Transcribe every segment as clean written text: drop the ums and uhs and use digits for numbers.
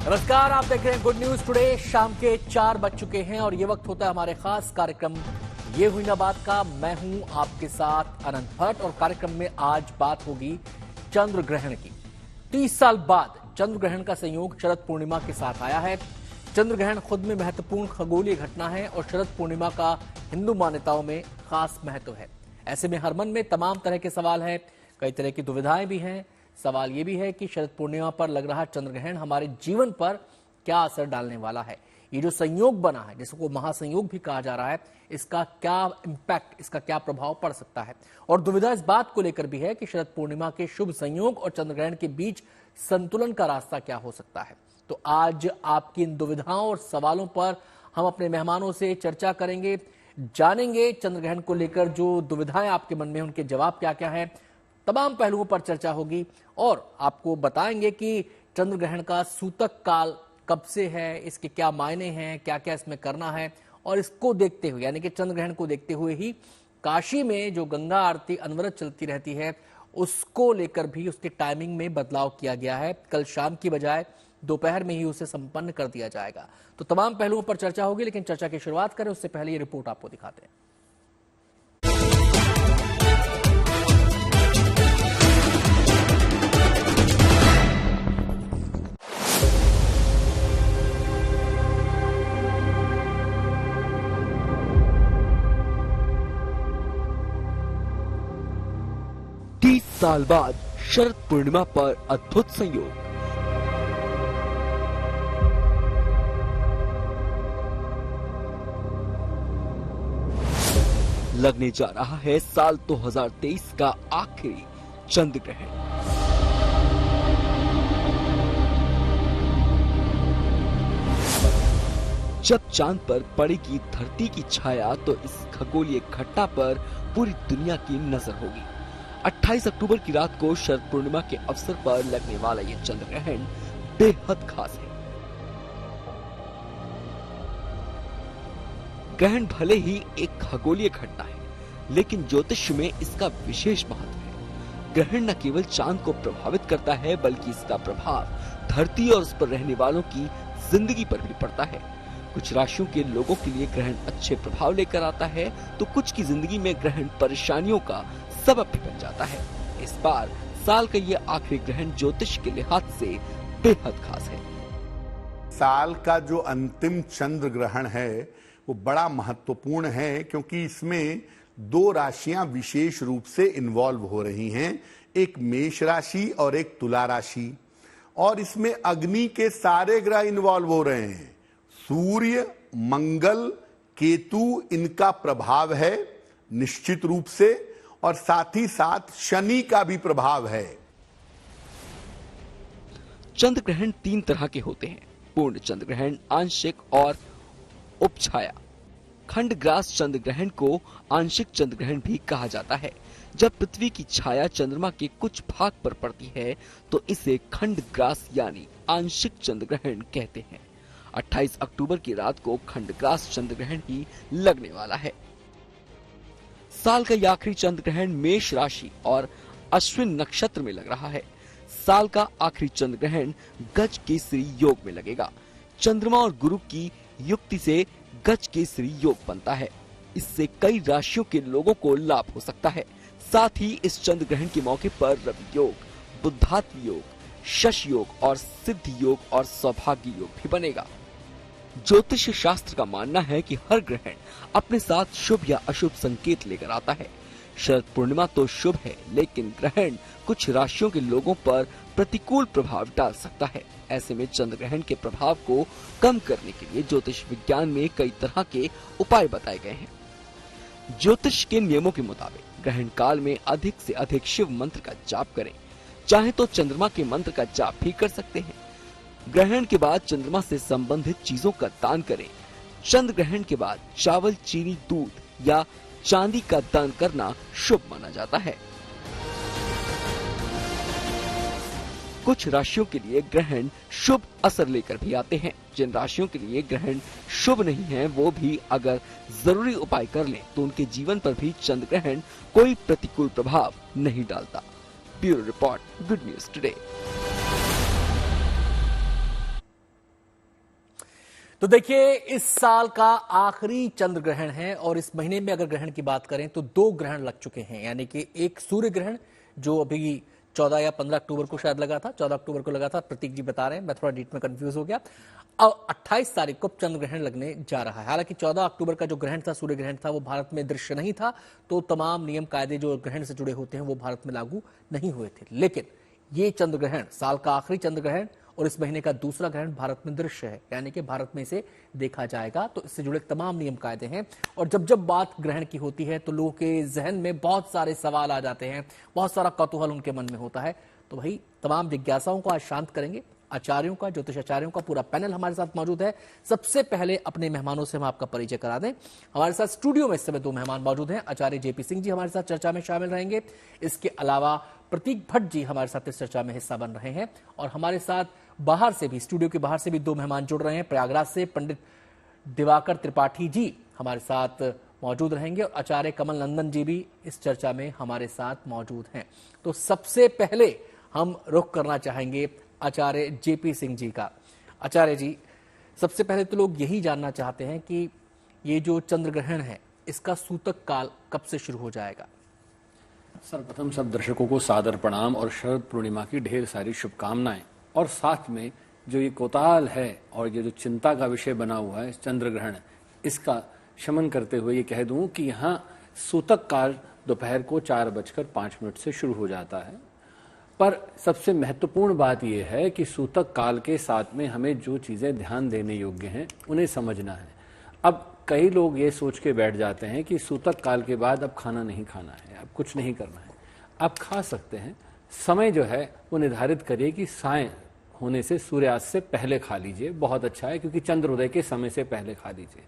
नमस्कार, आप देख रहे हैं गुड न्यूज टुडे। शाम के 4 बज चुके हैं और ये वक्त होता है हमारे खास कार्यक्रम ये हुई ना बात का। मैं हूं आपके साथ अनंत भट्ट और कार्यक्रम में आज बात होगी चंद्र ग्रहण की। 30 साल बाद चंद्र ग्रहण का संयोग शरद पूर्णिमा के साथ आया है। चंद्र ग्रहण खुद में महत्वपूर्ण खगोलीय घटना है और शरद पूर्णिमा का हिंदू मान्यताओं में खास महत्व है। ऐसे में हर मन में तमाम तरह के सवाल हैं, कई तरह की दुविधाएं भी हैं। सवाल यह भी है कि शरद पूर्णिमा पर लग रहा चंद्र ग्रहण हमारे जीवन पर क्या असर डालने वाला है। ये जो संयोग बना है, जिसको महासंयोग भी कहा जा रहा है, इसका क्या इंपैक्ट, इसका क्या प्रभाव पड़ सकता है। और दुविधा इस बात को लेकर भी है कि शरद पूर्णिमा के शुभ संयोग और चंद्र ग्रहण के बीच संतुलन का रास्ता क्या हो सकता है। तो आज आपकी इन दुविधाओं और सवालों पर हम अपने मेहमानों से चर्चा करेंगे, जानेंगे चंद्र ग्रहण को लेकर जो दुविधाएं आपके मन में, उनके जवाब क्या क्या है। तमाम पहलुओं पर चर्चा होगी और आपको बताएंगे कि चंद्र ग्रहण का सूतक काल कब से है, इसके क्या मायने हैं, क्या क्या इसमें करना है। और इसको देखते हुए, यानी कि चंद्र ग्रहण को देखते हुए ही काशी में जो गंगा आरती अनवरत चलती रहती है, उसको लेकर भी उसके टाइमिंग में बदलाव किया गया है। कल शाम की बजाय दोपहर में ही उसे संपन्न कर दिया जाएगा। तो तमाम पहलुओं पर चर्चा होगी, लेकिन चर्चा की शुरुआत करें उससे पहले ये रिपोर्ट आपको दिखाते हैं। साल बाद शरद पूर्णिमा पर अद्भुत संयोग। लगने जा रहा है साल 2023 का आखिरी चंद्र ग्रहण। जब चांद पर पड़ेगी धरती की छाया तो इस खगोलीय घटना पर पूरी दुनिया की नजर होगी। 28 अक्टूबर की रात को शरद पूर्णिमा के अवसर पर लगने वाला यह चंद्र ग्रहण बेहद खास है। ग्रहण भले ही एक खगोलीय घटना है, लेकिन ज्योतिष में इसका विशेष महत्व है। ग्रहण न केवल चांद को प्रभावित करता है, बल्कि इसका प्रभाव धरती और उस पर रहने वालों की जिंदगी पर भी पड़ता है। कुछ राशियों के लोगों के लिए ग्रहण अच्छे प्रभाव लेकर आता है, तो कुछ की जिंदगी में ग्रहण परेशानियों का सबब भी बन जाता है। इस बार साल का ये आखिरी ग्रहण ज्योतिष के लिहाज से बेहद खास है। साल का जो अंतिम चंद्र ग्रहण है वो बड़ा महत्वपूर्ण है, क्योंकि इसमें 2 राशियां विशेष रूप से इन्वॉल्व हो रही हैं, एक मेष राशि और एक तुला राशि। और इसमें अग्नि के सारे ग्रह इन्वॉल्व हो रहे हैं। सूर्य, मंगल, केतु, इनका प्रभाव है निश्चित रूप से, और साथ ही साथ शनि का भी प्रभाव है। चंद्र ग्रहण 3 तरह के होते हैं: पूर्ण चंद्र ग्रहण, आंशिक और उपछाया। खंडग्रास चंद्र ग्रहण को आंशिक चंद्र ग्रहण भी कहा जाता है। जब पृथ्वी की छाया चंद्रमा के कुछ भाग पर पड़ती है तो इसे खंडग्रास यानी आंशिक चंद्र ग्रहण कहते हैं। 28 अक्टूबर की रात को खंडग्रास चंद्र ग्रहण ही लगने वाला है। साल का यह आखिरी चंद्र ग्रहण मेष राशि और अश्विन नक्षत्र में लग रहा है। साल का आखिरी चंद्र ग्रहण गज केसरी योग में लगेगा। चंद्रमा और गुरु की युक्ति से गज केसरी योग बनता है। इससे कई राशियों के लोगों को लाभ हो सकता है। साथ ही इस चंद्र ग्रहण के मौके पर रवि योग, बुद्धात्व योग, शश योग और सिद्धि योग और सौभाग्य योग भी बनेगा। ज्योतिष शास्त्र का मानना है कि हर ग्रहण अपने साथ शुभ या अशुभ संकेत लेकर आता है। शरद पूर्णिमा तो शुभ है, लेकिन ग्रहण कुछ राशियों के लोगों पर प्रतिकूल प्रभाव डाल सकता है। ऐसे में चंद्र ग्रहण के प्रभाव को कम करने के लिए ज्योतिष विज्ञान में कई तरह के उपाय बताए गए हैं। ज्योतिष के नियमों के मुताबिक ग्रहण काल में अधिक से अधिक शिव मंत्र का जाप करें। चाहे तो चंद्रमा के मंत्र का जाप भी कर सकते हैं। ग्रहण के बाद चंद्रमा से संबंधित चीजों का दान करें। चंद्र ग्रहण के बाद चावल, चीनी, दूध या चांदी का दान करना शुभ माना जाता है। कुछ राशियों के लिए ग्रहण शुभ असर लेकर भी आते हैं। जिन राशियों के लिए ग्रहण शुभ नहीं है, वो भी अगर जरूरी उपाय कर लें तो उनके जीवन पर भी चंद्र ग्रहण कोई प्रतिकूल प्रभाव नहीं डालता। Bureau report, good news today. तो देखिए, इस साल का आखिरी चंद्र ग्रहण है और इस महीने में अगर ग्रहण की बात करें तो 2 ग्रहण लग चुके हैं। यानी कि एक सूर्य ग्रहण जो अभी 14 या 15 अक्टूबर को शायद लगा था, 14 अक्टूबर को लगा था, प्रतीक जी बता रहे हैं, मैं थोड़ा डेट में कंफ्यूज हो गया। अब 28 तारीख को चंद्र ग्रहण लगने जा रहा है। हालांकि 14 अक्टूबर का जो ग्रहण था, सूर्य ग्रहण था, वो भारत में दृश्य नहीं था, तो तमाम नियम कायदे जो ग्रहण से जुड़े होते हैं वो भारत में लागू नहीं हुए थे। लेकिन ये चंद्र ग्रहण, साल का आखिरी चंद्र ग्रहण और इस महीने का दूसरा ग्रहण भारत में दृश्य है, यानी कि भारत में इसे देखा जाएगा। तो इससे जुड़े तमाम नियम कायदे हैं और जब जब बात ग्रहण की होती है तो लोगों के जहन में बहुत सारे सवाल आ जाते हैं, बहुत सारा कौतूहल उनके मन में होता है। तो भाई तमाम जिज्ञासाओं को आज शांत करेंगे। आचार्यों का, ज्योतिष आचार्यों का पूरा पैनल हमारे साथ मौजूद है। सबसे पहले अपने मेहमानों से हम आपका परिचय करा दें। हमारे साथ स्टूडियो में इस समय 2 मेहमान मौजूद हैं। आचार्य जेपी सिंह जी हमारे साथ चर्चा में शामिल रहेंगे। इसके अलावा प्रतीक भट्ट जी हमारे साथ इस चर्चा में हिस्सा बन रहे हैं और हमारे साथ बाहर से भी, स्टूडियो के बाहर से भी 2 मेहमान जुड़ रहे हैं। प्रयागराज से पंडित दिवाकर त्रिपाठी जी हमारे साथ मौजूद रहेंगे और आचार्य कमल नंदन जी भी इस चर्चा में हमारे साथ मौजूद हैं। तो सबसे पहले हम रुख करना चाहेंगे आचार्य जेपी सिंह जी का। आचार्य जी, सबसे पहले तो लोग यही जानना चाहते हैं कि ये जो चंद्र ग्रहण है इसका सूतक काल कब से शुरू हो जाएगा? सर्वप्रथम सब दर्शकों को सादर प्रणाम और शरद पूर्णिमा की ढेर सारी शुभकामनाएं। और साथ में जो ये कोताहल है और ये जो चिंता का विषय बना हुआ है चंद्र ग्रहण, इसका शमन करते हुए ये कह दूं कि यहाँ सूतक काल दोपहर को 4:05 से शुरू हो जाता है। पर सबसे महत्वपूर्ण बात यह है कि सूतक काल के साथ में हमें जो चीजें ध्यान देने योग्य हैं उन्हें समझना है। अब कई लोग ये सोच के बैठ जाते हैं कि सूतक काल के बाद अब खाना नहीं खाना है, अब कुछ नहीं करना है। आप खा सकते हैं, समय जो है वो निर्धारित करिए कि साय होने से, सूर्यास्त से पहले खा लीजिए, बहुत अच्छा है, क्योंकि चंद्रोदय के समय से पहले खा लीजिए।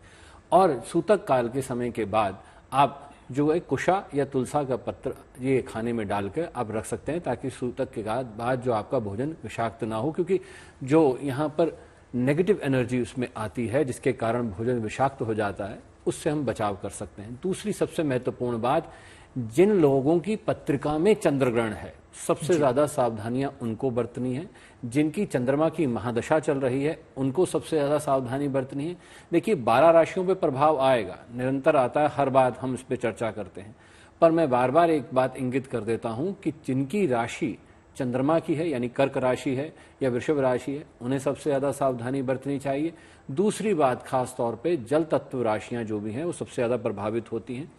और सूतक काल के समय के बाद आप जो है कुशा या तुलसा का पत्र ये खाने में डालकर आप रख सकते हैं, ताकि सूतक के बाद जो आपका भोजन विषाक्त ना हो, क्योंकि जो यहाँ पर नेगेटिव एनर्जी उसमें आती है जिसके कारण भोजन विषाक्त हो जाता है, उससे हम बचाव कर सकते हैं। दूसरी सबसे महत्वपूर्ण बात, जिन लोगों की पत्रिका में चंद्र ग्रहण है सबसे ज्यादा सावधानियां उनको बरतनी है। जिनकी चंद्रमा की महादशा चल रही है उनको सबसे ज्यादा सावधानी बरतनी है। देखिए 12 राशियों पे प्रभाव आएगा, निरंतर आता है, हर बात हम इस पे चर्चा करते हैं, पर मैं बार बार एक बात इंगित कर देता हूं कि जिनकी राशि चंद्रमा की है, यानी कर्क राशि है या वृषभ राशि है, उन्हें सबसे ज्यादा सावधानी बरतनी चाहिए। दूसरी बात, खास तौर पे जल तत्व राशियां जो भी हैं वो सबसे ज्यादा प्रभावित होती हैं।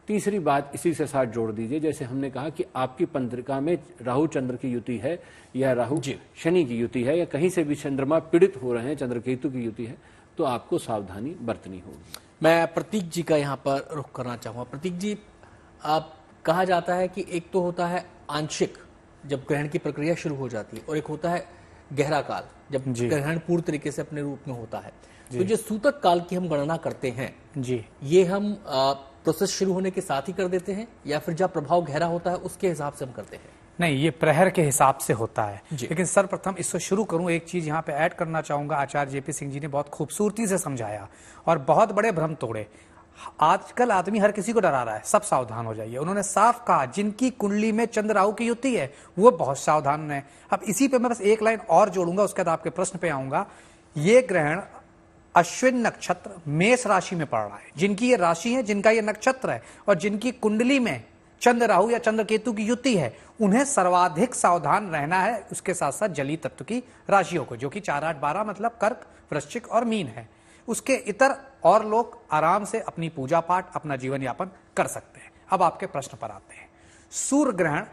तीसरी बात इसी से साथ जोड़ दीजिए, जैसे हमने कहा कि आपकी पत्रिका में राहु चंद्र की युति है या राहु शनि की युति है या कहीं से भी चंद्रमा पीड़ित हो रहे हैं, चंद्रकेतु की युति है, तो आपको सावधानी बरतनी होगी। मैं प्रतीक जी का यहाँ पर रुख करना चाहूंगा। प्रतीक जी, आप कहा जाता है कि एक तो होता है आंशिक, जब ग्रहण की प्रक्रिया शुरू हो जाती है, और एक होता है गहरा काल, जब ग्रहण पूर्ण तरीके से अपने रूप में होता है। तो जो सूतक काल की हम गणना करते हैं जी, ये हम प्रोसेस शुरू होने के साथ ही कर देते हैं या फिर जब प्रभाव गहरा होता है उसके हिसाब से हम करते हैं? नहीं, ये प्रहर के हिसाब से होता है। लेकिन सर्वप्रथम इससे शुरू करूं, एक चीज यहाँ पे ऐड करना चाहूंगा। आचार्य जेपी सिंह जी ने बहुत खूबसूरती से समझाया और बहुत बड़े भ्रम तोड़े। आजकल आदमी हर किसी को डरा रहा है, सब सावधान हो जाइए। उन्होंने साफ कहा जिनकी कुंडली में चंद्र राहु की युति है वो बहुत सावधान है। अब इसी पे मैं बस एक लाइन और जोड़ूंगा, उसके बाद आपके प्रश्न पे आऊंगा। ये ग्रहण अश्विन नक्षत्र मेष राशि में पड़ रहा है। जिनकी ये राशि है, जिनका ये नक्षत्र है और जिनकी कुंडली में चंद्र राहु या चंद्र केतु की युति है, उन्हें सर्वाधिक सावधान रहना है। उसके साथ साथ जलीय तत्व की राशियों को, जो कि 4, 8, 12 मतलब कर्क, वृश्चिक और मीन है। उसके इतर और लोग आराम से अपनी पूजा पाठ, अपना जीवन यापन कर सकते हैं। अब आपके प्रश्न पर आते हैं। सूर्य ग्रहण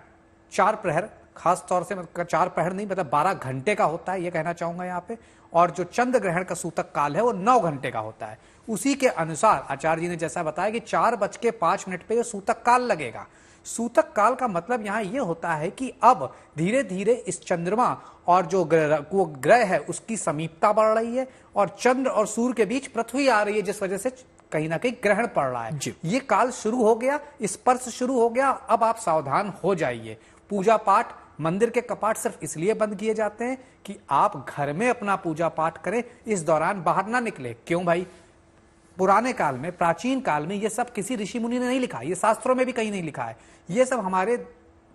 4 प्रहर, खास तौर से 4 प्रहर नहीं, मतलब 12 घंटे का होता है, ये कहना चाहूंगा यहाँ पे। और जो चंद्र ग्रहण का सूतक काल है वो 9 घंटे का होता है। उसी के अनुसार आचार्य जी ने जैसा बताया कि 4:05 पे ये सूतक काल लगेगा। सूतक काल का मतलब यहाँ ये होता है कि अब धीरे धीरे इस चंद्रमा और जो ग्रह है उसकी समीपता बढ़ रही है और चंद्र और सूर्य के बीच पृथ्वी आ रही है, जिस वजह से कहीं ना कहीं ग्रहण पड़ रहा है। ये काल शुरू हो गया, स्पर्श शुरू हो गया। अब आप सावधान हो जाइए। पूजा पाठ, मंदिर के कपाट सिर्फ इसलिए बंद किए जाते हैं कि आप घर में अपना पूजा पाठ करें, इस दौरान बाहर ना निकले। क्यों भाई? पुराने काल में, प्राचीन काल में ये सब किसी ऋषि मुनि ने नहीं लिखा, ये शास्त्रों में भी कहीं नहीं लिखा है। ये सब हमारे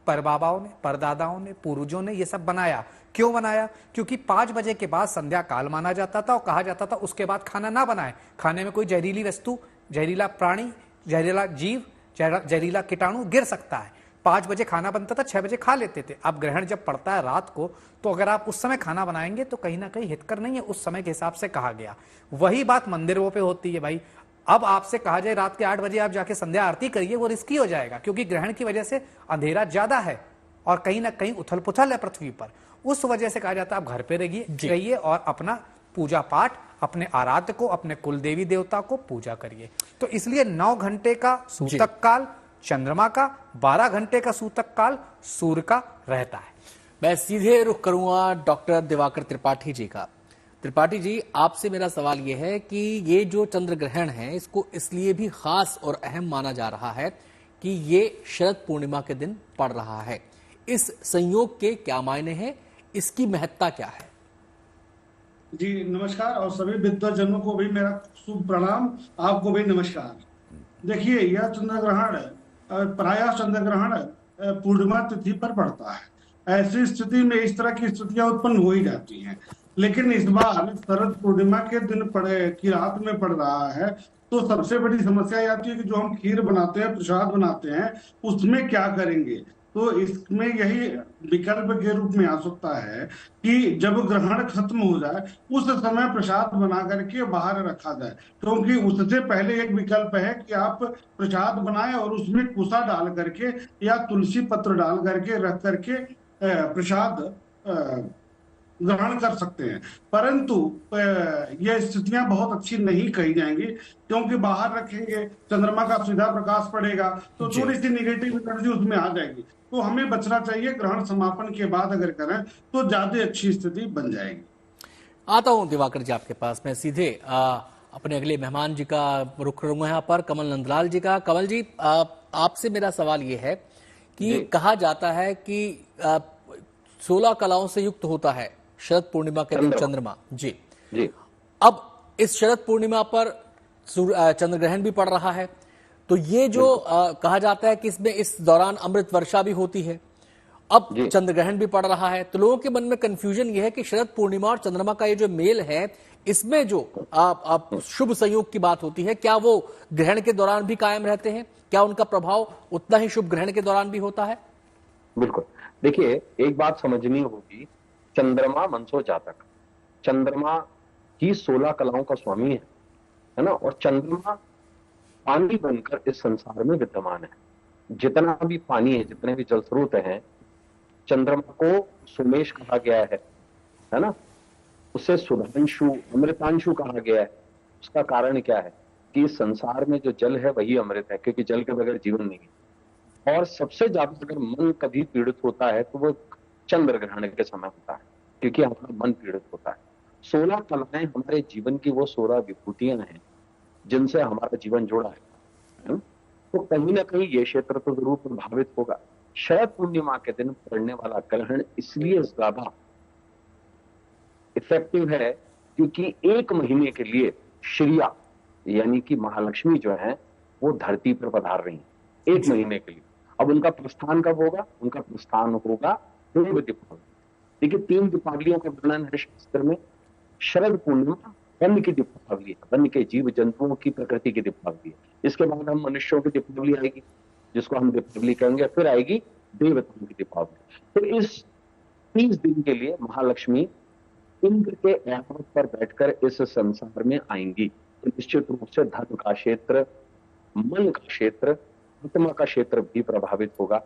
परबाबाओं ने, परदादाओं ने, पूर्वजों ने ये सब बनाया। क्यों बनाया? क्योंकि 5 बजे के बाद संध्या काल माना जाता था और कहा जाता था उसके बाद खाना ना बनाए। खाने में कोई जहरीली वस्तु, जहरीला प्राणी, जहरीला जीव, जहरीला कीटाणु गिर सकता है। 5 बजे खाना बनता था, 6 बजे खा लेते थे। अब ग्रहण जब पड़ता है रात को, तो अगर आप उस समय खाना बनाएंगे तो कहीं ना कहीं हितकर नहीं है, उस समय के हिसाब से कहा गया। वही बात मंदिरों पे होती है भाई। अब आपसे कहा जाए रात के 8 बजे आप जाके संध्या आरती करिए, वो रिस्की हो जाएगा, क्योंकि ग्रहण की वजह से अंधेरा ज्यादा है और कहीं ना कहीं उथल पुथल है पृथ्वी पर। उस वजह से कहा जाता है आप घर पे रहिए और अपना पूजा पाठ, अपने आराध्य को, अपने कुल देवी देवता को पूजा करिए। तो इसलिए 9 घंटे का सूतक काल चंद्रमा का, 12 घंटे का सूतक काल सूर्य का रहता है। मैं सीधे रुख करूंगा डॉक्टर दिवाकर त्रिपाठी जी का। त्रिपाठी जी, आपसे मेरा सवाल यह है कि ये जो चंद्र ग्रहण है, इसको इसलिए भी खास और अहम माना जा रहा है कि ये शरद पूर्णिमा के दिन पड़ रहा है। इस संयोग के क्या मायने हैं, इसकी महत्ता क्या है? जी नमस्कार, और सभी विद्वजनों को भी मेरा शुभ प्रणाम, आपको भी नमस्कार। देखिए, यह चंद्र ग्रहण प्रायः चंद्र ग्रहण पूर्णिमा तिथि पर पड़ता है। ऐसी स्थिति में इस तरह की स्थितियां उत्पन्न हो ही जाती हैं, लेकिन इस बार शरद पूर्णिमा के दिन की रात में पड़ रहा है, तो सबसे बड़ी समस्या ये आती है कि जो हम खीर बनाते हैं, प्रसाद बनाते हैं, उसमें क्या करेंगे। तो इसमें यही विकल्प के रूप में आ सकता है कि जब ग्रहण खत्म हो जाए उस समय प्रसाद बना करके बाहर रखा जाए, क्योंकि उससे पहले एक विकल्प है कि आप प्रसाद बनाएं और उसमें कुसा डाल करके या तुलसी पत्र डाल करके रख करके प्रसाद ग्रहण कर सकते हैं। परंतु यह स्थितियां बहुत अच्छी नहीं कही जाएंगी, क्योंकि बाहर रखेंगे, चंद्रमा का सीधा प्रकाश पड़ेगा तो थोड़ी सी निगेटिव एनर्जी उसमें आ जाएगी। तो हमें बचना चाहिए, ग्रहण समापन के बाद अगर करें तो ज्यादा अच्छी स्थिति बन जाएगी। आता हूं दिवाकर जी आपके पास। मैं सीधे अपने अगले मेहमान जी का रुख करूंगा यहाँ पर, कमल नंदलाल जी का। कमल जी, आपसे मेरा सवाल ये है कि कहा जाता है कि 16 कलाओं से युक्त होता है शरद पूर्णिमा के दिन चंद्रमा। जी जी। अब इस शरद पूर्णिमा पर चंद्र ग्रहण भी पड़ रहा है, तो ये जो कहा जाता है कि इसमें इस दौरान अमृत वर्षा भी होती है। अब चंद्र ग्रहण भी पड़ रहा है, तो लोगों के मन में कंफ्यूजन ये है कि शरद पूर्णिमा और चंद्रमा का ये जो मेल है, इसमें जो शुभ संयोग की बात होती है, क्या वो ग्रहण के दौरान भी कायम रहते हैं? क्या उनका प्रभाव उतना ही शुभ ग्रहण के दौरान भी होता है? बिल्कुल। देखिए, एक बात समझनी होगी, चंद्रमा मनसो जातक, चंद्रमा ही 16 कलाओं का स्वामी है ना, और चंद्रमा पानी बनकर इस संसार में विद्यमान है। जितना भी पानी है, जितने भी जल स्रोत हैं, चंद्रमा को सोमेश कहा गया है ना, उसे सुधांशु, अमृतांशु कहा गया है। उसका कारण क्या है कि इस संसार में जो जल है वही अमृत है, क्योंकि जल के बगैर जीवन नहीं है। और सबसे ज्यादा अगर मन कभी पीड़ित होता है तो वो चंद्र ग्रहण के समय होता है, क्योंकि हमारा मन पीड़ित होता है। 16 कलाएं हमारे जीवन की वो 16 विभूतियां हैं जिनसे हमारा जीवन जुड़ा है। तो कहीं ना कहीं ये क्षेत्र तो जरूर प्रभावित होगा। शरद पूर्णिमा के दिन पड़ने वाला ग्रहण इसलिए ज्यादा इफेक्टिव है क्योंकि 1 महीने के लिए श्रिया यानी कि महालक्ष्मी जो है वो धरती पर पधार रही है 1 महीने के लिए। अब उनका प्रस्थान कब होगा? उनका प्रस्थान होगा पूर्व दीपावली। देखिए, 3 दीपावलियों का वर्णन है शास्त्र में। शरद पूर्णिमा वन्य की दीपावली है, वन्य के जीव जंतुओं की, प्रकृति की दीपावली है। इसके बाद हम मनुष्यों की दीपावली आएगी, जिसको हम दीपावली कहेंगे। फिर आएगी देवताओं की दीपावली। तो इस 30 दिन के लिए महालक्ष्मी इंद्र के ऐरावत पर बैठकर इस संसार में आएंगी। तो निश्चित रूप से धर्म का क्षेत्र, मन का क्षेत्र, आत्मा का क्षेत्र भी प्रभावित होगा।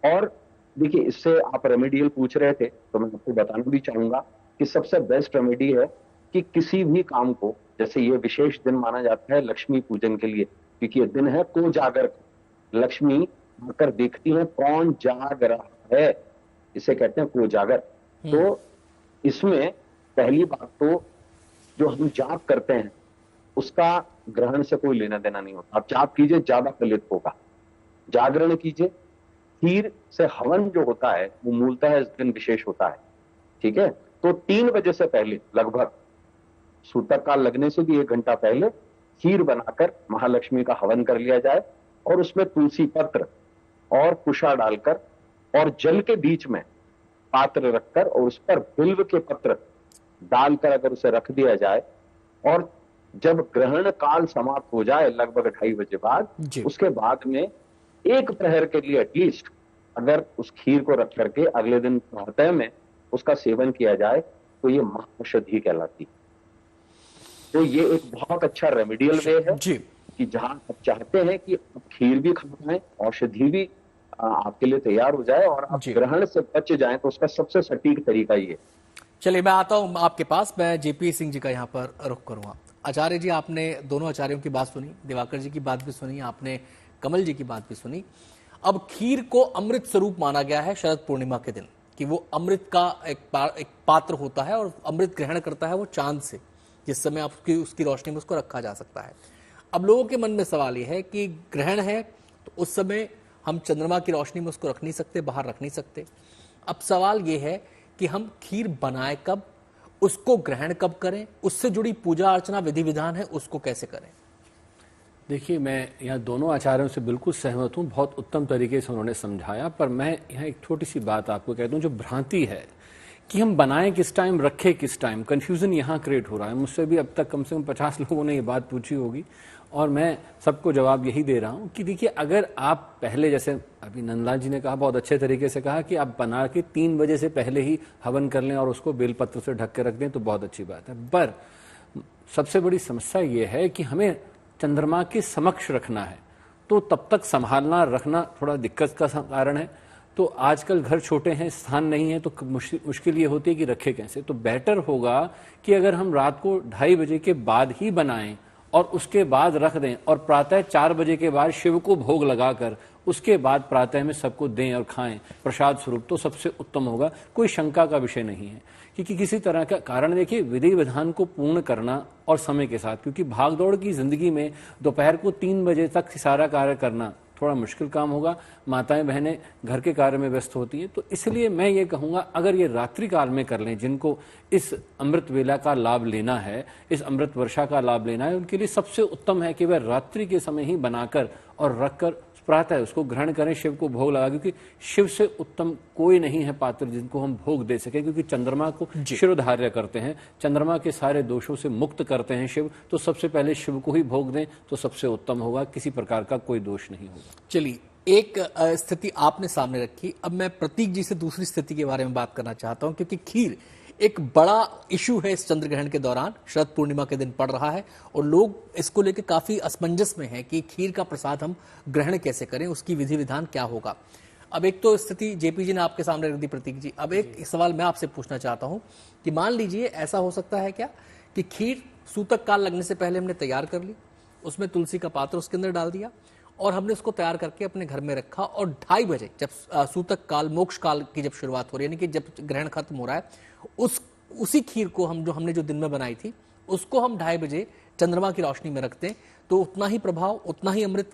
और देखिए, इससे आप रेमेडियल पूछ रहे थे, तो मैं आपको बताना भी चाहूंगा कि सबसे बेस्ट रेमेडी है कि किसी भी काम को, जैसे ये विशेष दिन माना जाता है लक्ष्मी पूजन के लिए, क्योंकि ये दिन है को जागर। लक्ष्मी आकर देखती है कौन जाग रहा है, इसे कहते हैं को जागर। तो इसमें पहली बात तो जो हम जाप करते हैं उसका ग्रहण से कोई लेना देना नहीं होता। आप जाप कीजिए, ज्यादा फलित होगा। जागरण कीजिए। खीर से हवन जो होता है वो मूलतः इस दिन विशेष होता है, ठीक है। तो 3 बजे से पहले, लगभग सूतक काल लगने से भी 1 घंटा पहले, खीर बनाकर महालक्ष्मी का हवन कर लिया जाए और उसमें तुलसी पत्र और कुशा डालकर और जल के बीच में पात्र रखकर और उस पर बिल्व के पत्र डालकर अगर उसे रख दिया जाए और जब ग्रहण काल समाप्त हो जाए लगभग 2:30 बजे बाद, उसके बाद में 1 प्रहर के लिए एटलीस्ट अगर उस खीर को रख करके अगले दिन प्रातः में उसका सेवन किया जाए तो ये महाऔषधि कहलाती। तो ये एक बहुत अच्छा रेमेडियल वे है कि जहां आप चाहते हैं कि आप खीर भी खा पाएं, औषधि भी आपके लिए तैयार हो जाए और आप ग्रहण से बच जाएं, तो उसका सबसे सटीक तरीका ये। चलिए मैं आता हूं आपके पास, मैं जेपी सिंह जी का यहाँ पर रुख करूंगा। आचार्य जी, आपने दोनों आचार्यों की बात सुनी, दिवाकर जी की बात भी सुनी, आपने कमल जी की बात भी सुनी। अब खीर को अमृत स्वरूप माना गया है शरद पूर्णिमा के दिन, कि वो अमृत का एक पात्र होता है और अमृत ग्रहण करता है वो चांद से, जिस समय आप उसकी रोशनी में उसको रखा जा सकता है। अब लोगों के मन में सवाल ये है कि ग्रहण है तो उस समय हम चंद्रमा की रोशनी में उसको रख नहीं सकते, बाहर रख नहीं सकते। अब सवाल ये है कि हम खीर बनाए कब, उसको ग्रहण कब करें, उससे जुड़ी पूजा अर्चना विधि विधान है उसको कैसे करें। देखिए, मैं यहाँ दोनों आचार्यों से बिल्कुल सहमत हूँ, बहुत उत्तम तरीके से उन्होंने समझाया, पर मैं यहाँ एक छोटी सी बात आपको कहता हूँ। जो भ्रांति है कि हम बनाएं किस टाइम, रखें किस टाइम, कंफ्यूजन यहाँ क्रिएट हो रहा है। मुझसे भी अब तक कम से कम 50 लोगों ने ये बात पूछी होगी और मैं सबको जवाब यही दे रहा हूँ कि देखिए, अगर आप पहले, जैसे अभी नंदलाल जी ने कहा, बहुत अच्छे तरीके से कहा कि आप बना के 3 बजे से पहले ही हवन कर लें और उसको बेलपत्र से ढक के रख दें तो बहुत अच्छी बात है। पर सबसे बड़ी समस्या ये है कि हमें चंद्रमा के समक्ष रखना है, तो तब तक संभालना रखना थोड़ा दिक्कत का कारण है। तो आजकल घर छोटे हैं, स्थान नहीं है, तो मुश्किल ये होती है कि रखे कैसे। तो बेटर होगा कि अगर हम रात को 2:30 बजे के बाद ही बनाएं और उसके बाद रख दें और प्रातः 4 बजे के बाद शिव को भोग लगाकर उसके बाद प्रातः में सबको दें और खाएं प्रसाद स्वरूप, तो सबसे उत्तम होगा। कोई शंका का विषय नहीं है, क्योंकि किसी तरह का कारण, देखिए, विधि विधान को पूर्ण करना और समय के साथ, क्योंकि भागदौड़ की जिंदगी में दोपहर को 3 बजे तक सारा कार्य करना थोड़ा मुश्किल काम होगा। माताएं बहनें घर के कार्य में व्यस्त होती हैं, तो इसलिए मैं ये कहूँगा अगर ये रात्रि काल में कर लें, जिनको इस अमृत वेला का लाभ लेना है, इस अमृत वर्षा का लाभ लेना है, उनके लिए सबसे उत्तम है कि वह रात्रि के समय ही बनाकर और रखकर प्रातः उसको ग्रहण करें, शिव को भोग लगा, क्योंकि शिव से उत्तम कोई नहीं है पात्र जिनको हम भोग दे सकें, क्योंकि चंद्रमा को शिरोधार्य करते हैं, चंद्रमा के सारे दोषों से मुक्त करते हैं शिव। तो सबसे पहले शिव को ही भोग दें तो सबसे उत्तम होगा, किसी प्रकार का कोई दोष नहीं होगा। चलिए, एक स्थिति आपने सामने रखी, अब मैं प्रतीक जी से दूसरी स्थिति के बारे में बात करना चाहता हूं, क्योंकि खीर एक बड़ा इशू है इस चंद्र ग्रहण के दौरान, शरद पूर्णिमा के दिन पड़ रहा है और लोग इसको लेकर काफी असमंजस में हैं कि खीर का प्रसाद हम ग्रहण कैसे करें, उसकी विधि विधान क्या होगा। अब एक तो स्थिति जेपी जी ने आपके सामने रख दी, प्रतीक जी। अब एक सवाल मैं आपसे पूछना चाहता हूं कि मान लीजिए ऐसा हो सकता है क्या कि खीर सूतक काल लगने से पहले हमने तैयार कर ली, उसमें तुलसी का पात्र उसके अंदर डाल दिया और हमने उसको तैयार करके अपने घर में रखा, और 2:30 बजे जब सूतक काल, मोक्ष काल की जब शुरुआत हो रही है, यानी कि जब ग्रहण खत्म हो रहा है, उसी खीर को हमने जो दिन में बनाई थी उसको हम 2:30 बजे चंद्रमा की रोशनी में रखते हैं, तो उतना ही प्रभाव, उतना ही अमृत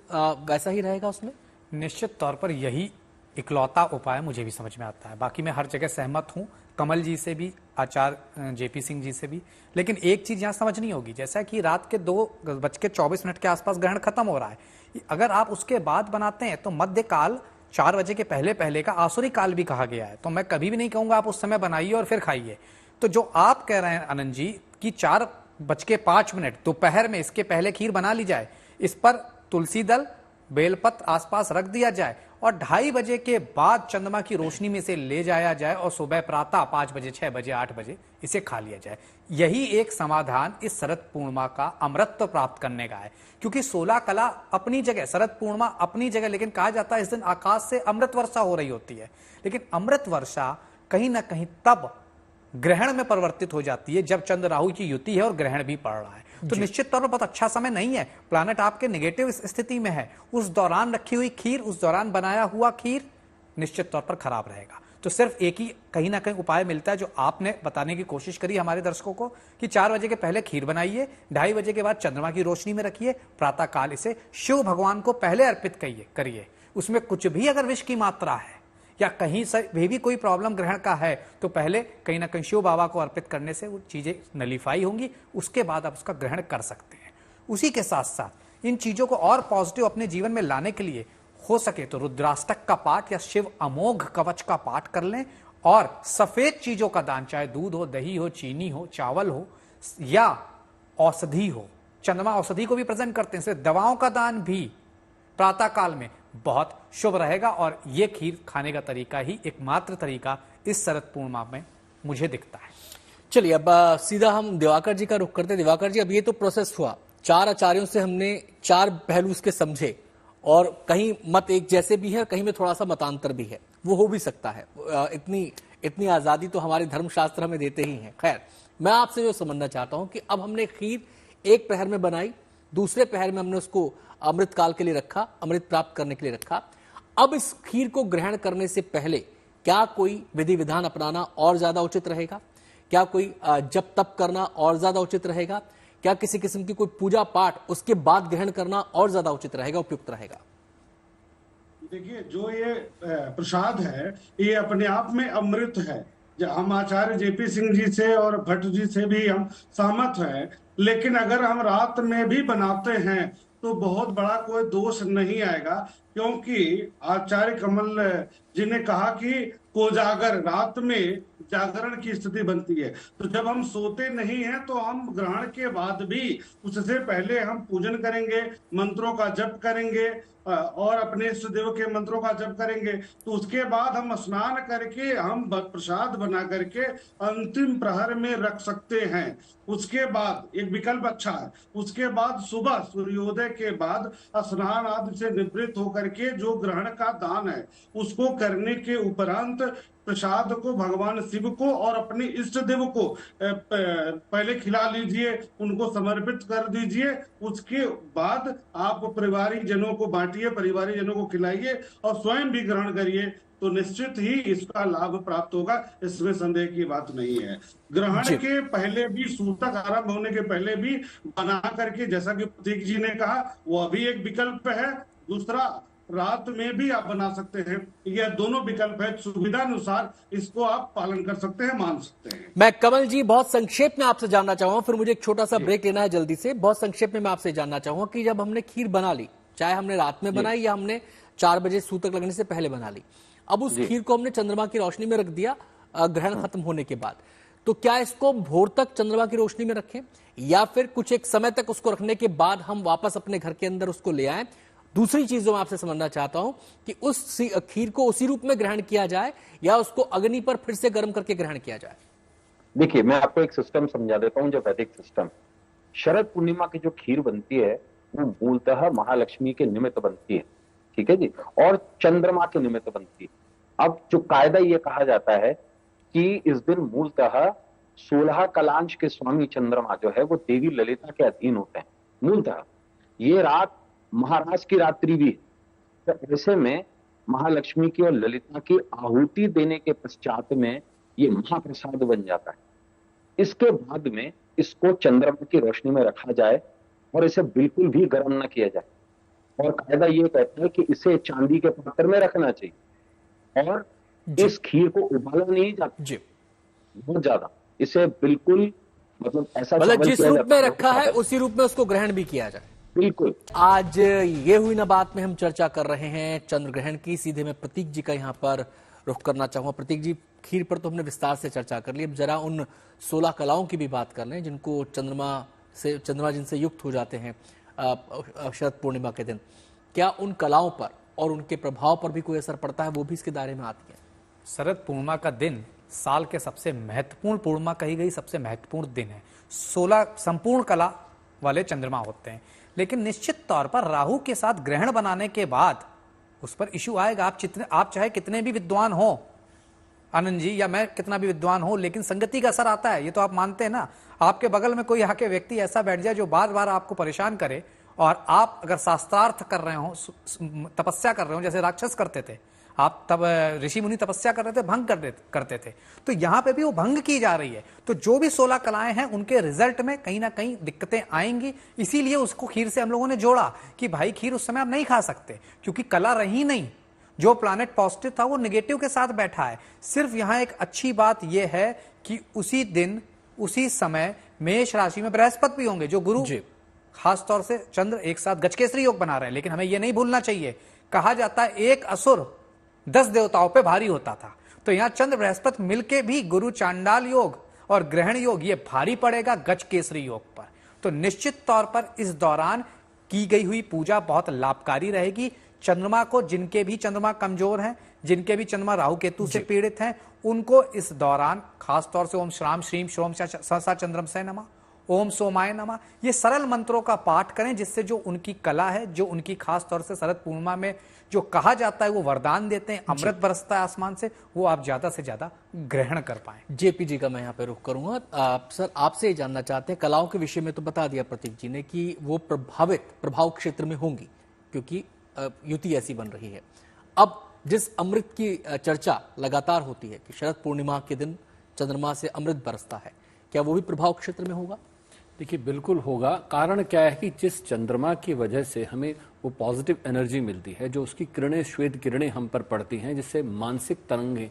वैसा ही रहेगा उसमें। निश्चित तौर पर यही इकलौता उपाय मुझे भी समझ में आता है। बाकी मैं हर जगह सहमत हूं, कमल जी से भी, आचार्य जेपी सिंह जी से भी। लेकिन एक चीज यहां समझनी होगी, जैसा कि रात के 2:24 के आसपास ग्रहण खत्म हो रहा है, अगर आप उसके बाद बनाते हैं तो मध्य काल 4 बजे के पहले पहले का आसुरी काल भी कहा गया है। तो मैं कभी भी नहीं कहूंगा आप उस समय बनाइए और फिर खाइए। तो जो आप कह रहे हैं आनंद जी कि 4:05 दोपहर में इसके पहले खीर बना ली जाए, इस पर तुलसी दल, बेलपत्र आसपास रख दिया जाए और 2:30 बजे के बाद चंद्रमा की रोशनी में से ले जाया जाए और सुबह प्रातः 5 बजे, 6 बजे, 8 बजे इसे खा लिया जाए, यही एक समाधान इस शरद पूर्णिमा का अमृतत्व प्राप्त करने का है। क्योंकि 16 कला अपनी जगह, शरद पूर्णिमा अपनी जगह, लेकिन कहा जाता है इस दिन आकाश से अमृत वर्षा हो रही होती है। लेकिन अमृत वर्षा कहीं ना कहीं तब ग्रहण में परिवर्तित हो जाती है जब चंद्र राहु की युति है और ग्रहण भी पड़ रहा है। तो निश्चित तौर पर बहुत अच्छा समय नहीं है, प्लैनेट आपके नेगेटिव स्थिति में है, उस दौरान रखी हुई खीर, उस दौरान बनाया हुआ खीर निश्चित तौर पर खराब रहेगा। तो सिर्फ एक ही कहीं ना कहीं उपाय मिलता है जो आपने बताने की कोशिश करी हमारे दर्शकों को कि 4 बजे के पहले खीर बनाइए, 2:30 बजे के बाद चंद्रमा की रोशनी में रखिए, प्रातः काल इसे शिव भगवान को पहले अर्पित करिए। उसमें कुछ भी अगर विष की मात्रा है या कहीं से भी कोई प्रॉब्लम ग्रहण का है तो पहले कहीं ना कहीं शिव बाबा को अर्पित करने से वो चीजें नलीफाई होंगी, उसके बाद आप उसका ग्रहण कर सकते हैं। उसी के साथ साथ इन चीजों को और पॉजिटिव अपने जीवन में लाने के लिए हो सके तो रुद्राष्टक का पाठ या शिव अमोघ कवच का पाठ कर लें और सफेद चीजों का दान, चाहे दूध हो, दही हो, चीनी हो, चावल हो या औषधि हो, चंद्रमा औषधि को भी प्रेजेंट करते हैं, इसलिए दवाओं का दान भी प्रातः काल में बहुत शुभ रहेगा। और यह खीर खाने का तरीका ही एकमात्र तरीका इस शरद पूर्णिमा में मुझे दिखता है। चलिए अब सीधा हम दिवाकर जी का रुख करते हैं। दिवाकर जी, अब ये तो प्रोसेस हुआ, 4 आचार्यों से हमने 4 पहलू इसके समझे और कहीं मत एक जैसे भी है, कहीं में थोड़ा सा मतांतर भी है, वो हो भी सकता है, इतनी आजादी तो हमारे धर्मशास्त्र हमें देते ही हैं। खैर, मैं आपसे जो समझना चाहता हूं कि अब हमने खीर एक पहर में बनाई, दूसरे पहर में हमने उसको अमृत काल के लिए रखा, अमृत प्राप्त करने के लिए रखा। अब इस खीर को ग्रहण करने से पहले क्या कोई विधि विधान अपनाना और ज्यादा उचित रहेगा? क्या कोई जप तप करना और ज्यादा उचित रहेगा? क्या किसी किस्म की कोई पूजा पाठ उसके बाद ग्रहण करना और ज्यादा उचित रहेगा, उपयुक्त रहेगा? देखिए, जो ये प्रसाद है ये अपने आप में अमृत है। हम आचार्य जेपी सिंह जी से और भट्ट जी से भी हम सहमत हैं, लेकिन अगर हम रात में भी बनाते हैं तो बहुत बड़ा कोई दोष नहीं आएगा, क्योंकि आचार्य कमल जी ने कहा कि कोजागर, रात में जागरण की स्थिति बनती है। तो जब हम सोते नहीं हैं तो हम ग्रहण के बाद भी उससे पहले हम पूजन करेंगे, मंत्रों का जप करेंगे और अपने इष्ट देव के मंत्रों का जप करेंगे। तो उसके बाद हम स्नान करके हम प्रसाद बना करके अंतिम प्रहर में रख सकते हैं। उसके बाद एक विकल्प अच्छा है, उसके बाद सुबह सूर्योदय के बाद स्नान आदि से निवृत्त होकर के जो ग्रहण का दान है उसको करने के उपरांत प्रसाद को भगवान शिव को और अपने इष्ट देव को पहले खिला लीजिए, उनको समर्पित कर दीजिए। उसके बाद आप परिवारिक जनों को बांटिए, परिवारिक जनों को खिलाइए और स्वयं भी ग्रहण करिए, तो निश्चित ही इसका लाभ प्राप्त होगा, इसमें संदेह की बात नहीं है। ग्रहण के पहले भी, सूतक आरंभ होने के पहले भी बना करके, जैसा कि प्रतीक जी ने कहा, वो अभी एक विकल्प है। दूसरा, रात में भी आप बना सकते हैं। यह दोनों विकल्प है, सुविधा अनुसार इसको आप पालन कर सकते हैं, मान सकते हैं। मैं कमल जी बहुत संक्षेप में आपसे जानना चाहूंगा, फिर मुझे एक छोटा सा ब्रेक लेना है जल्दी से। बहुत संक्षेप में मैं आपसे जानना चाहूंगा कि जब हमने खीर बना ली, चाहे हमने रात में बनाई या हमने 4 बजे सूतक लगने से पहले बना ली, अब उस खीर को हमने चंद्रमा की रोशनी में रख दिया ग्रहण खत्म होने के बाद, तो क्या इसको भोर तक चंद्रमा की रोशनी में रखें या फिर कुछ एक समय तक उसको रखने के बाद हम वापस अपने घर के अंदर उसको ले आएं? दूसरी चीज जो मैं आपसे समझना चाहता हूं कि उस खीर को उसी रूप में ग्रहण किया जाए या उसको अग्नि पर फिर से गर्म करके ग्रहण किया जाए? देखिए, मैं आपको एक सिस्टम समझा देता हूं, जो वैदिक सिस्टम। शरद पूर्णिमा की जो खीर बनती है वो मूलतः महालक्ष्मी के निमित्त बनती है, ठीक है जी, और चंद्रमा के निमित्त बनती है। अब जो कायदा ये कहा जाता है कि इस दिन मूलतः 16 कलांश के स्वामी चंद्रमा जो है वो देवी ललिता के अधीन होते हैं। मूलतः ये रात महाराज की रात्रि भी है, तो ऐसे में महालक्ष्मी की और ललिता की आहुति देने के पश्चात में ये महाप्रसाद बन जाता है। इसके बाद में इसको चंद्रमा की रोशनी में रखा जाए और इसे बिल्कुल भी गर्म न किया जाए, और कायदा ये कहता है कि इसे चांदी के पात्र में रखना चाहिए और इस खीर को उबाला नहीं जाता जी, बहुत ज्यादा, इसे बिल्कुल मतलब ऐसा, मतलब जिस रूप में रखा है उसी रूप में उसको ग्रहण भी किया जाए। बिल्कुल। आज ये हुई ना बात में हम चर्चा कर रहे हैं चंद्र ग्रहण की। सीधे मैं प्रतीक जी का यहाँ पर रुख करना चाहूंगा। प्रतीक जी, खीर पर तो हमने विस्तार से चर्चा कर ली, अब जरा उन 16 कलाओं की भी बात कर लें जिनको चंद्रमा जिनसे युक्त हो जाते हैं शरद पूर्णिमा के दिन। क्या उन कलाओं पर और उनके प्रभाव पर भी कोई असर पड़ता है, वो भी इसके दायरे में आती है? शरद पूर्णिमा का दिन साल के सबसे महत्वपूर्ण, पूर्णिमा कही गई सबसे महत्वपूर्ण दिन है। 16 संपूर्ण कला वाले चंद्रमा होते हैं, लेकिन निश्चित तौर पर राहु के साथ ग्रहण बनाने के बाद उस पर इशू आएगा। आप चाहे कितने भी विद्वान हो आनंद जी, या मैं कितना भी विद्वान हो, लेकिन संगति का असर आता है, ये तो आप मानते हैं ना। आपके बगल में कोई आके व्यक्ति ऐसा बैठ जाए जो बार बार आपको परेशान करे, और आप अगर शास्त्रार्थ कर रहे हो, तपस्या कर रहे हो, जैसे राक्षस करते थे, आप तब ऋषि मुनि तपस्या कर रहे थे, भंग करते थे, तो यहां पे भी वो भंग की जा रही है। तो जो भी 16 कलाएं हैं उनके रिजल्ट में कहीं ना कहीं दिक्कतें आएंगी। इसीलिए उसको खीर से हम लोगों ने जोड़ा कि भाई खीर उस समय आप नहीं खा सकते, क्योंकि कला रही नहीं। जो प्लैनेट पॉजिटिव था वो नेगेटिव के साथ बैठा है। सिर्फ यहां एक अच्छी बात यह है कि उसी दिन उसी समय मेष राशि में बृहस्पति भी होंगे, जो गुरु खासतौर से चंद्र एक साथ गजकेसरी योग बना रहे हैं। लेकिन हमें यह नहीं भूलना चाहिए कहा जाता है एक असुर 10 देवताओं पे भारी होता था। तो यहां चंद्र बृहस्पति मिलके भी गुरु चांडाल योग और ग्रहण योग ये भारी पड़ेगा गज केसरी योग पर। तो निश्चित तौर पर इस दौरान की गई हुई पूजा बहुत लाभकारी रहेगी। चंद्रमा को, जिनके भी चंद्रमा कमजोर हैं, जिनके भी चंद्रमा राहु केतु से पीड़ित हैं, उनको इस दौरान खास तौर से ओम श्राम श्रीम श्रोम सहसा चंद्रमसे नमः, ओम सोमाय नमः, ये सरल मंत्रों का पाठ करें, जिससे जो उनकी कला है, जो उनकी खास तौर से शरद पूर्णिमा में जो कहा जाता है वो वरदान देते हैं, अमृत बरसता है आसमान से, वो आप ज्यादा से ज्यादा ग्रहण कर पाए। जेपी जी का मैं यहाँ पे रुख करूंगा। सर, आपसे ये जानना चाहते हैं, कलाओं के विषय में तो बता दिया प्रतीक जी ने कि वो प्रभाव क्षेत्र में होंगी क्योंकि युति ऐसी बन रही है। अब जिस अमृत की चर्चा लगातार होती है कि शरद पूर्णिमा के दिन चंद्रमा से अमृत बरसता है, क्या वो भी प्रभाव क्षेत्र में होगा? देखिए, बिल्कुल होगा। कारण क्या है कि जिस चंद्रमा की वजह से हमें वो पॉजिटिव एनर्जी मिलती है, जो उसकी किरणें, श्वेत किरणें हम पर पड़ती हैं, जिससे मानसिक तरंगें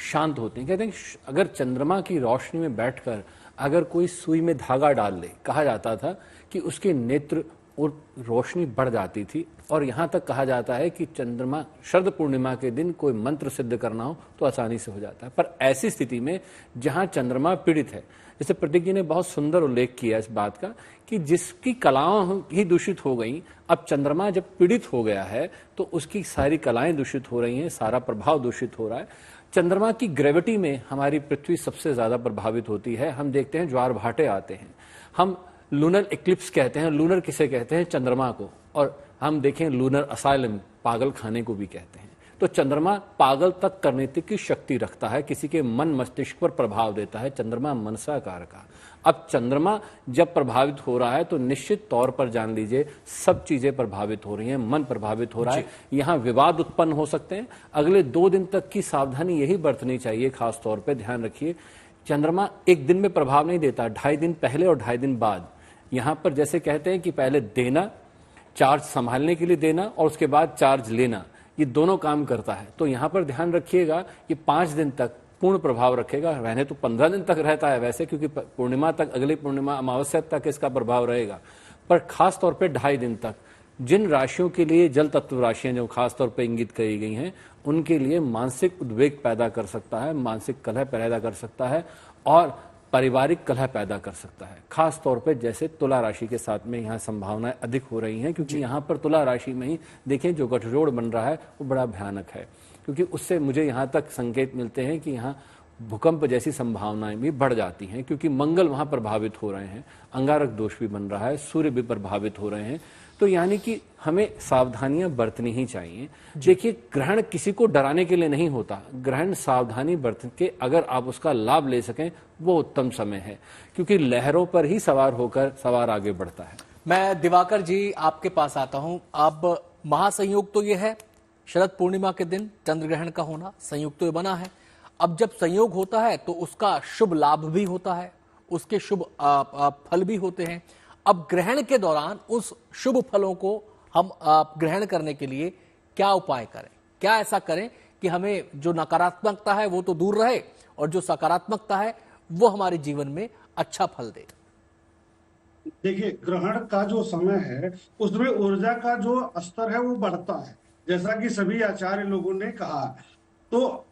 शांत होती हैं। कहते हैं अगर चंद्रमा की रोशनी में बैठकर अगर कोई सुई में धागा डाल ले, कहा जाता था कि उसके नेत्र और रोशनी बढ़ जाती थी। और यहाँ तक कहा जाता है कि चंद्रमा शरद पूर्णिमा के दिन कोई मंत्र सिद्ध करना हो तो आसानी से हो जाता है। पर ऐसी स्थिति में जहाँ चंद्रमा पीड़ित है, जैसे प्रतीक जी ने बहुत सुंदर उल्लेख किया इस बात का कि जिसकी कलाएं ही दूषित हो गई, अब चंद्रमा जब पीड़ित हो गया है तो उसकी सारी कलाएं दूषित हो रही हैं, सारा प्रभाव दूषित हो रहा है। चंद्रमा की ग्रेविटी में हमारी पृथ्वी सबसे ज्यादा प्रभावित होती है। हम देखते हैं ज्वार भाटे आते हैं, हम लूनर इक्लिप्स कहते हैं। लूनर किसे कहते हैं? चंद्रमा को। और हम देखें लूनर असाइलम, पागल खाने को भी कहते हैं। तो चंद्रमा पागल तक करने तक की शक्ति रखता है, किसी के मन मस्तिष्क पर प्रभाव देता है। चंद्रमा मनसाकार का। अब चंद्रमा जब प्रभावित हो रहा है तो निश्चित तौर पर जान लीजिए सब चीजें प्रभावित हो रही हैं, मन प्रभावित हो रहा है, यहाँ विवाद उत्पन्न हो सकते हैं। अगले 2 दिन तक की सावधानी यही बरतनी चाहिए। खास तौर पर ध्यान रखिए, चंद्रमा एक दिन में प्रभाव नहीं देता, 2.5 दिन पहले और 2.5 दिन बाद। यहां पर जैसे कहते हैं कि पहले देना, चार्ज संभालने के लिए देना और उसके बाद चार्ज लेना, ये दोनों काम करता है। तो यहां पर ध्यान रखिएगा कि 5 दिन तक पूर्ण प्रभाव रखेगा। रहने तो 15 दिन तक रहता है वैसे, क्योंकि पूर्णिमा तक, अगली पूर्णिमा अमावस्या तक इसका प्रभाव रहेगा। पर खास तौर पे 2.5 दिन तक जिन राशियों के लिए जल तत्व राशियां जो खास तौर पे इंगित करी गई हैं, उनके लिए मानसिक उद्वेग पैदा कर सकता है, मानसिक कलह पैदा कर सकता है और पारिवारिक कलह पैदा कर सकता है। खास तौर पे जैसे तुला राशि के साथ में यहाँ संभावनाएं अधिक हो रही हैं, क्योंकि यहाँ पर तुला राशि में ही देखें जो गठजोड़ बन रहा है वो बड़ा भयानक है। क्योंकि उससे मुझे यहाँ तक संकेत मिलते हैं कि यहाँ भूकंप जैसी संभावनाएं भी बढ़ जाती हैं, क्योंकि मंगल वहां प्रभावित हो रहे हैं, अंगारक दोष भी बन रहा है, सूर्य भी प्रभावित हो रहे हैं। तो यानी कि हमें सावधानियां बरतनी ही चाहिए। देखिए, ग्रहण किसी को डराने के लिए नहीं होता। ग्रहण सावधानी बरत के अगर आप उसका लाभ ले सकें वो उत्तम समय है, क्योंकि लहरों पर ही सवार होकर सवार आगे बढ़ता है। मैं दिवाकर जी आपके पास आता हूं। अब महासंयोग तो ये है, शरद पूर्णिमा के दिन चंद्र ग्रहण का होना, संयोग तो ये बना है। अब जब संयोग होता है तो उसका शुभ लाभ भी होता है, उसके शुभ फल भी होते हैं। अब ग्रहण के दौरान उस शुभ फलों को हम ग्रहण करने के लिए क्या उपाय करें, क्या ऐसा करें कि हमें जो नकारात्मकता है वो तो दूर रहे और जो सकारात्मकता है वो हमारे जीवन में अच्छा फल दे? देखिए, ग्रहण का जो समय है उसमें ऊर्जा का जो स्तर है वो बढ़ता है, जैसा कि सभी आचार्य लोगों ने कहा। तो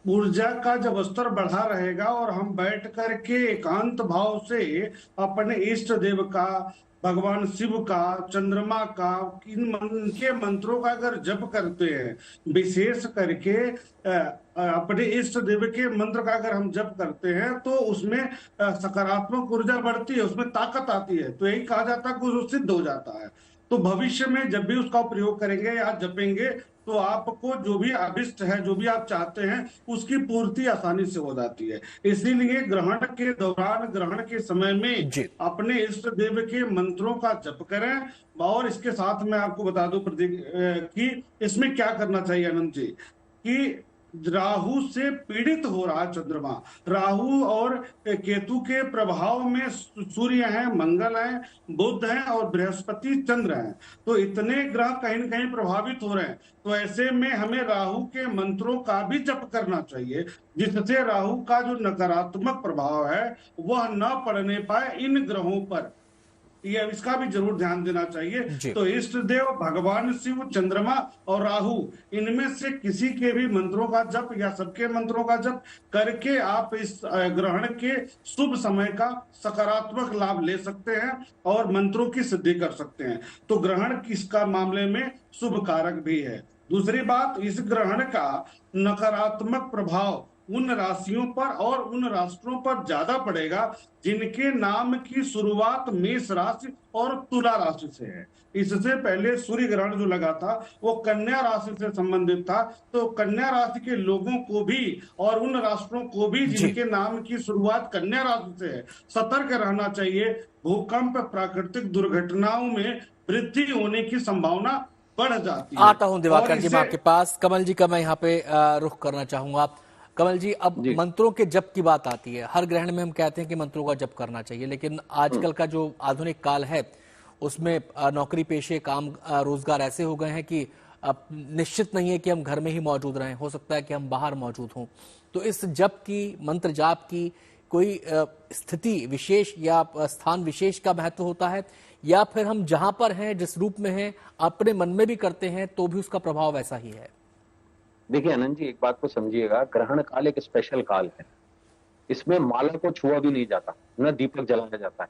ऊर्जा का जब स्तर बढ़ा रहेगा और हम बैठ करके एकांत भाव से अपने इष्ट देव का, भगवान शिव का, चंद्रमा का, इनके मंत्रों का अगर जप करते हैं, विशेष करके अपने इष्ट देव के मंत्र का अगर हम जप करते हैं तो उसमें सकारात्मक ऊर्जा बढ़ती है, उसमें ताकत आती है। तो यही कहा जाता है कि सिद्ध हो जाता है। तो भविष्य में जब भी उसका प्रयोग करेंगे या जपेंगे तो आपको जो भी अभिष्ट है, जो भी आप चाहते हैं, उसकी पूर्ति आसानी से हो जाती है। इसीलिए ग्रहण के दौरान, ग्रहण के समय में अपने इष्ट देव के मंत्रों का जप करें। और इसके साथ मैं आपको बता दूं प्रतीक कि इसमें क्या करना चाहिए अनंत जी, कि राहु से पीड़ित हो रहा चंद्रमा, राहु और केतु के प्रभाव में सूर्य है, मंगल है, बुध है और बृहस्पति चंद्र है। तो इतने ग्रह कहीं न कहीं प्रभावित हो रहे हैं। तो ऐसे में हमें राहु के मंत्रों का भी जप करना चाहिए, जिससे राहु का जो नकारात्मक प्रभाव है वह न पड़ने पाए इन ग्रहों पर। ये इसका भी जरूर ध्यान देना जी। चाहिए। तो इष्ट देव भगवान शिव, चंद्रमा और राहु, इनमें से किसी के भी मंत्रों का जप या सबके मंत्रों का जप करके आप इस ग्रहण के शुभ समय का सकारात्मक लाभ ले सकते हैं और मंत्रों की सिद्धि कर सकते हैं। तो ग्रहण किसका मामले में शुभ कारक भी है। दूसरी बात, इस ग्रहण का नकारात्मक प्रभाव उन राशियों पर और उन राष्ट्रों पर ज्यादा पड़ेगा जिनके नाम की शुरुआत मेष राशि और तुला राशि से है। इससे पहले सूर्य ग्रहण जो लगा था वो कन्या राशि से संबंधित था। तो कन्या राशि के लोगों को भी और उन राष्ट्रों को भी जिनके नाम की शुरुआत कन्या राशि से है, सतर्क रहना चाहिए। भूकंप, प्राकृतिक दुर्घटनाओं में वृद्धि होने की संभावना बढ़ जाती है। आता हूं दिवाकर जी मैं आपके पास। कमल जी का मैं यहाँ पे रुख करना चाहूंगा। कमल जी, अब मंत्रों के जप की बात आती है। हर ग्रहण में हम कहते हैं कि मंत्रों का जप करना चाहिए, लेकिन आजकल का जो आधुनिक काल है उसमें नौकरी पेशे, काम रोजगार ऐसे हो गए हैं कि निश्चित नहीं है कि हम घर में ही मौजूद रहें, हो सकता है कि हम बाहर मौजूद हों। तो इस जप की, मंत्र जाप की कोई स्थिति विशेष या स्थान विशेष का महत्व होता है, या फिर हम जहां पर हैं, जिस रूप में हैं, अपने मन में भी करते हैं तो भी उसका प्रभाव वैसा ही है? देखिए आनंद जी, एक बात को समझिएगा, ग्रहण काल एक स्पेशल काल है। इसमें माला को छुआ भी नहीं जाता, न दीपक जलाया जाता है,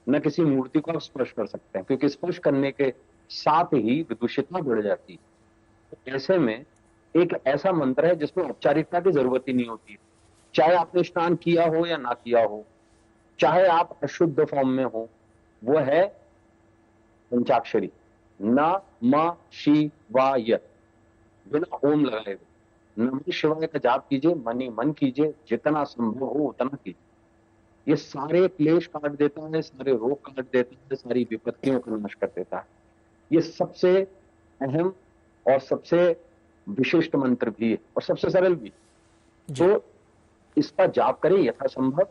न किसी मूर्ति को आप स्पर्श कर सकते हैं, क्योंकि स्पर्श करने के साथ ही विदूषिता बढ़ जाती है। ऐसे में एक ऐसा मंत्र है जिसमें औपचारिकता की जरूरत ही नहीं होती, चाहे आपने स्नान किया हो या ना किया हो, चाहे आप अशुद्ध फॉर्म में हो। वो है पंचाक्षरी, न म शिवाय, बिना ओम लगाए हुए नमः शिवाय का जाप कीजिए, मन ही मन कीजिए, जितना संभव हो उतना कीजिए। ये सारे क्लेश काट देता है, सारे रोग काट देता है, सारी विपत्तियों का नाश कर देता है। ये सबसे अहम और सबसे विशिष्ट मंत्र भी है और सबसे सरल भी। तो इसका जाप करें यथासंभव।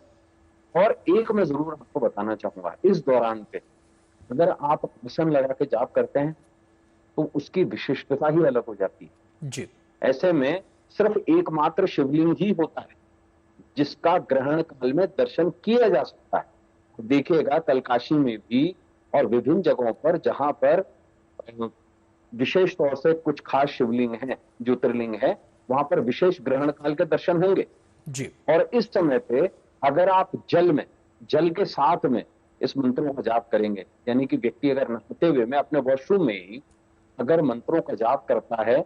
और एक मैं जरूर आपको बताना चाहूंगा, इस दौरान पे अगर आप आसन लगा के जाप करते हैं तो उसकी विशिष्टता ही अलग हो जाती है जी। ऐसे में सिर्फ एकमात्र शिवलिंग ही होता है जिसका ग्रहण काल में दर्शन किया जा सकता है। देखिएगा कलकाशी में भी और विभिन्न जगहों पर जहां पर विशेष तौर से कुछ खास शिवलिंग है, ज्योतिर्लिंग है, वहां पर विशेष ग्रहण काल के दर्शन होंगे जी। और इस समय पे अगर आप जल के साथ में इस मंत्रों का जाप करेंगे, यानी कि व्यक्ति अगर नहाते हुए में अपने वॉशरूम में ही अगर मंत्रों का जाप करता है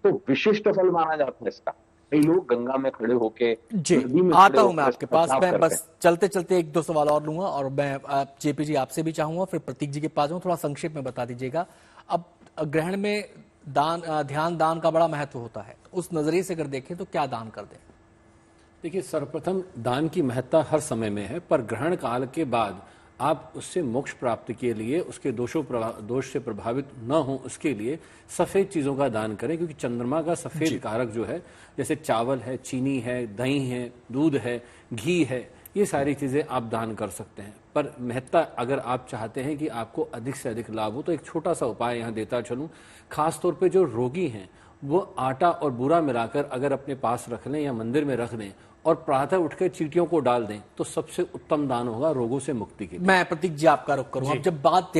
तो विशिष्ट फल माना जाता है इसका। कई लोग गंगा में खड़े होके जी, आता हूं मैं आपके पास। मैं बस चलते चलते एक दो सवाल और लूंगा और मैं जेपी जी आपसे भी चाहूंगा, फिर प्रतीक जी के पास जाऊं। थोड़ा संक्षेप में बता दीजिएगा। अब ग्रहण में ध्यान दान का बड़ा महत्व होता है, उस नजरिए से अगर देखें तो क्या दान कर दें? देखिए, सर्वप्रथम दान की महत्ता हर समय में है, पर ग्रहण काल के बाद आप उससे मोक्ष प्राप्ति के लिए, उसके दोष से प्रभावित न हो उसके लिए सफेद चीजों का दान करें, क्योंकि चंद्रमा का सफेद कारक जो है, जैसे चावल है, चीनी है, दही है, दूध है, घी है, ये सारी चीजें आप दान कर सकते हैं। पर महत्ता अगर आप चाहते हैं कि आपको अधिक से अधिक लाभ हो तो एक छोटा सा उपाय यहाँ देता चलूं। खासतौर पे जो रोगी हैं वो आटा और बूरा मिलाकर अगर अपने पास रख लें या मंदिर में रख दें और प्रातः उठकर चींटियों को डाल दें तो सबसे उत्तम दान होगा रोगों से मुक्ति के लिए। मैं प्रतीक जी आपका रुख करूं। अब जब बात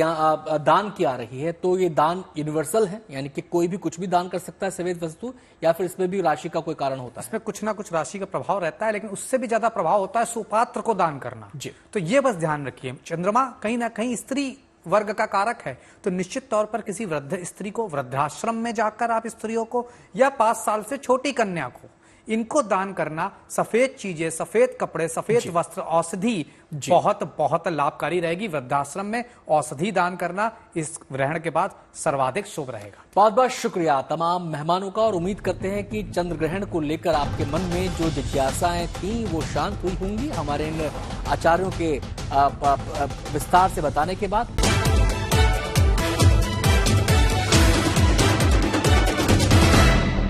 दान की आ रही है तो ये दान यूनिवर्सल है, यानी कि कोई भी कुछ भी दान कर सकता है सफेद वस्तु, या फिर इसमें भी राशि का कोई कारण होता है? इसमें कुछ ना कुछ राशि का प्रभाव रहता है, लेकिन उससे भी ज्यादा प्रभाव होता है सुपात्र को दान करना जी। तो ये बस ध्यान रखिए, चंद्रमा कहीं ना कहीं स्त्री वर्ग का कारक है, तो निश्चित तौर पर किसी वृद्ध स्त्री को, वृद्धाश्रम में जाकर आप स्त्रियों को या 5 साल से छोटी कन्या को, इनको दान करना, सफेद चीजें, सफेद कपड़े, सफेद वस्त्र, औषधि बहुत बहुत लाभकारी रहेगी। वृद्धाश्रम में औषधि दान करना इस ग्रहण के बाद सर्वाधिक शुभ रहेगा। बहुत बहुत शुक्रिया तमाम मेहमानों का, और उम्मीद करते हैं कि चंद्र ग्रहण को लेकर आपके मन में जो जिज्ञासाएं थी वो शांत हुई होंगी हमारे इन आचार्यों के विस्तार से बताने के बाद।